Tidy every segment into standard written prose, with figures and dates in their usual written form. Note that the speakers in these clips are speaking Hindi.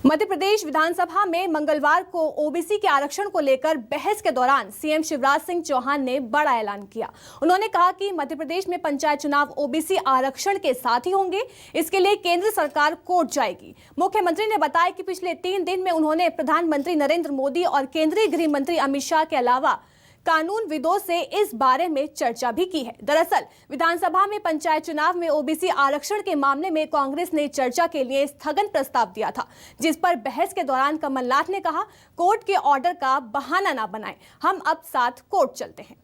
मध्य प्रदेश विधानसभा में मंगलवार को ओबीसी के आरक्षण को लेकर बहस के दौरान सीएम शिवराज सिंह चौहान ने बड़ा ऐलान किया। उन्होंने कहा कि मध्य प्रदेश में पंचायत चुनाव ओबीसी आरक्षण के साथ ही होंगे। इसके लिए केंद्र सरकार कोर्ट जाएगी। मुख्यमंत्री ने बताया कि पिछले 3 दिन में उन्होंने प्रधानमंत्री नरेंद्र मोदी और केंद्रीय गृह मंत्री अमित शाह के अलावा कानूनविदों से इस बारे में चर्चा भी की है। दरअसल विधानसभा में पंचायत चुनाव में ओबीसी आरक्षण के मामले में कांग्रेस ने चर्चा के लिए स्थगन प्रस्ताव दिया था, जिस पर बहस के दौरान कमलनाथ ने कहा, कोर्ट के ऑर्डर का बहाना ना बनाएं, हम अब साथ कोर्ट चलते हैं।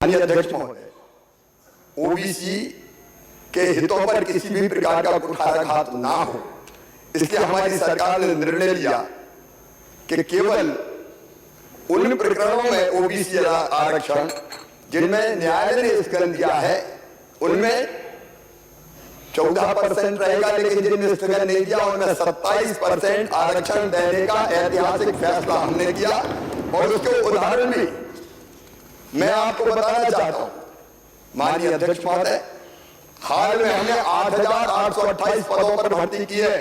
अध्यक्ष महोदय, ओबीसी के हितों पर किसी भी प्रकार का कुठाराघात ना हो, इसलिए हमारी सरकार ने निर्णय लिया कि केवल उन प्रकरणों में ओबीसी आरक्षण जिनमें न्यायालय ने स्थगन दिया है उनमें 14% रहेगा, लेकिन जिनमें स्थगन नहीं दिया उनमें 27% आरक्षण देने का ऐतिहासिक फैसला हमने किया। और उसके उदाहरण भी मैं आपको बताना चाहता हूं। माननीय अध्यक्ष महोदय, हाल में हमने 8,828 पदों पर भर्ती की है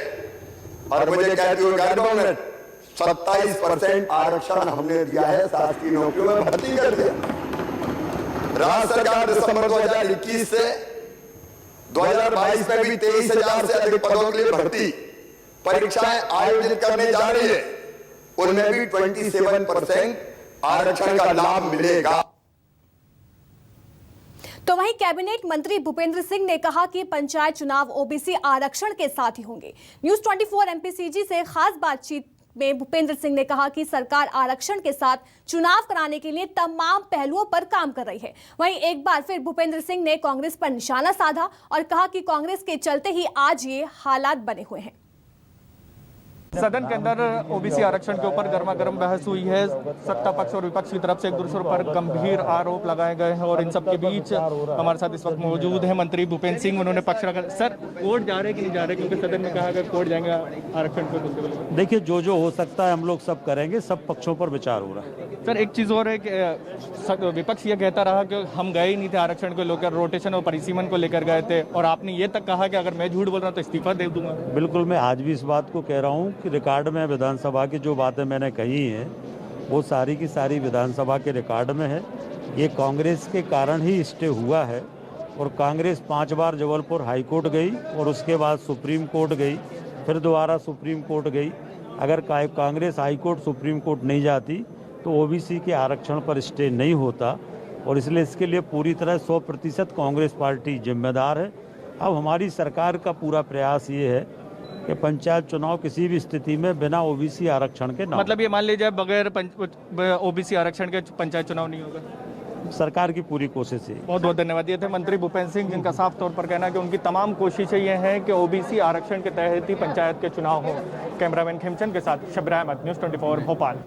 और मुझे कहते हुए गवर्नमेंट 27% आरक्षण हमने दिया है, शासकीय नौकरियों में भर्ती कर दिया। राज्य सरकार दिसंबर 2021 से 2022 में भी 23,000 से अधिक पदों के लिए भर्ती परीक्षाएं आयोजित करने जा रही है, उनमें भी 27% आरक्षण का लाभ मिलेगा। तो वहीं कैबिनेट मंत्री भूपेंद्र सिंह ने कहा कि पंचायत चुनाव ओबीसी आरक्षण के साथ ही होंगे। न्यूज़ 24 एमपीसीजी से खास बातचीत में भूपेंद्र सिंह ने कहा कि सरकार आरक्षण के साथ चुनाव कराने के लिए तमाम पहलुओं पर काम कर रही है। वहीं एक बार फिर भूपेंद्र सिंह ने कांग्रेस पर निशाना साधा और कहा कि कांग्रेस के चलते ही आज ये हालात बने हुए हैं। सदन के अंदर ओबीसी आरक्षण के ऊपर गर्मा गर्म बहस हुई है। सत्ता पक्ष और विपक्ष की तरफ से एक दूसरे पर गंभीर आरोप लगाए गए हैं और इन सब के बीच हमारे साथ इस वक्त मौजूद है मंत्री भूपेंद्र सिंह। उन्होंने पक्ष रखा। सर, कोर्ट जा रहे कि नहीं जा रहे, क्योंकि सदन में कहा कि कोर्ट जाएंगे आरक्षण पर? देखिए, जो हो सकता है हम लोग सब करेंगे, सब पक्षों पर विचार हो रहा है। सर, एक चीज और है कि विपक्ष ये कहता रहा कि हम गए ही नहीं थे आरक्षण को लेकर, रोटेशन और परिसीमन को लेकर गए थे, और आपने ये तक कहा कि अगर मैं झूठ बोल रहा हूँ तो इस्तीफा दे दूंगा। बिल्कुल, मैं आज भी इस बात को कह रहा हूँ कि रिकॉर्ड में विधानसभा की जो बातें मैंने कही हैं वो सारी की सारी विधानसभा के रिकॉर्ड में है। ये कांग्रेस के कारण ही स्टे हुआ है और कांग्रेस 5 बार जबलपुर हाई कोर्ट गई और उसके बाद सुप्रीम कोर्ट गई, फिर दोबारा सुप्रीम कोर्ट गई। अगर Congress high court supreme court नहीं जाती तो ओबीसी के आरक्षण पर स्टे नहीं होता, और इसलिए इसके लिए पूरी तरह 100% कांग्रेस पार्टी जिम्मेदार है। अब हमारी सरकार का पूरा प्रयास ये है कि पंचायत चुनाव किसी भी स्थिति में बिना ओबीसी आरक्षण के ना, मतलब ये मान लीजिए बगैर ओबीसी आरक्षण के पंचायत चुनाव नहीं होगा। सरकार की पूरी कोशिश है। बहुत बहुत धन्यवाद। ये थे मंत्री भूपेंद्र सिंह, जिनका साफ तौर पर कहना है कि उनकी तमाम कोशिशें ये हैं कि ओबीसी आरक्षण के तहत ही पंचायत के चुनाव हो। कैमरामैन खेमचंद के साथ शबीर अहमद, न्यूज़ 24 भोपाल।